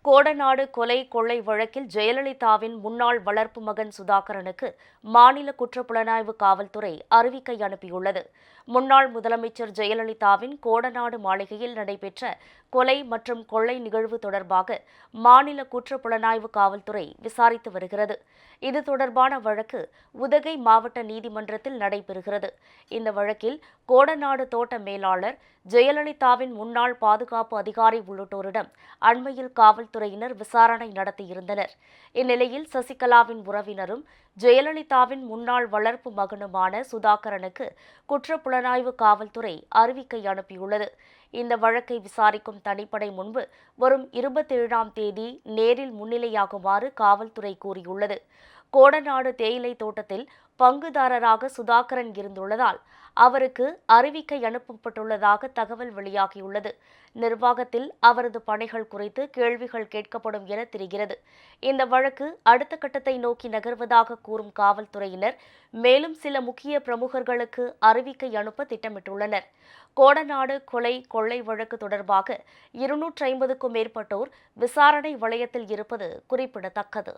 கோடநாடு கொலை கொள்ளை வழக்கில் ஜெயலலிதாவின் முன்னாள் வளர்ப்பு மகன் சுதாகரனுக்கு மாநில குற்றப்புலனாய்வு காவல்துறை அறிவிக்கை அனுப்பியுள்ளது. முன்னாள் முதலமைச்சர் ஜெயலலிதாவின் கோடநாடு மாளிகையில் நடைபெற்ற கொலை மற்றும் கொள்ளை நிகழ்வு தொடர்பாக மாநில குற்றப்புலனாய்வு காவல்துறை விசாரித்து வருகிறது. இது தொடர்பான வழக்கு உதகை மாவட்ட நீதிமன்றத்தில் நடைபெறுகிறது. இந்த வழக்கில் கோடநாடு தோட்ட மேலாளர், ஜெயலலிதாவின் முன்னாள் பாதுகாப்பு அதிகாரி உள்ளிட்டோரிடம் அண்மையில் காவல்துறையினர் விசாரணை நடத்தியிருந்தனர். இந்நிலையில் சசிகலாவின் உறவினரும் ஜெயலலிதாவின் முன்னாள் வளர்ப்பு மகனுமான சுதாகரனுக்கு குற்றப்புலனாய்வு காவல்துறை அறிவிக்கை அனுப்பியுள்ளது. இந்த வழக்கை விசாரிக்கும் தனிப்படை முன்பு வரும் 27ஆம் தேதி நேரில் முன்னிலையாகுமாறு காவல்துறை கூறியுள்ளது. கோடநாடு தேயிலை தோட்டத்தில் பங்குதாரராக சுதாகரன் இருந்துள்ளதால் அவருக்கு அறிவிக்கை அனுப்பப்பட்டுள்ளதாக தகவல் வெளியாகியுள்ளது. நிர்வாகத்தில் அவரது பணிகள் குறித்து கேள்விகள் கேட்கப்படும் என தெரிகிறது. இந்த வழக்கு அடுத்த கட்டத்தை நோக்கி நகர்வதாக கூறும் காவல்துறையினர் மேலும் சில முக்கிய பிரமுகர்களுக்கு அறிவிக்கை அனுப்ப திட்டமிட்டுள்ளனர். கோடநாடு கொலை கொள்ளை வழக்கு தொடர்பாக 250க்கும் மேற்பட்டோர் விசாரணை வளையத்தில் இருப்பது குறிப்பிடத்தக்கது.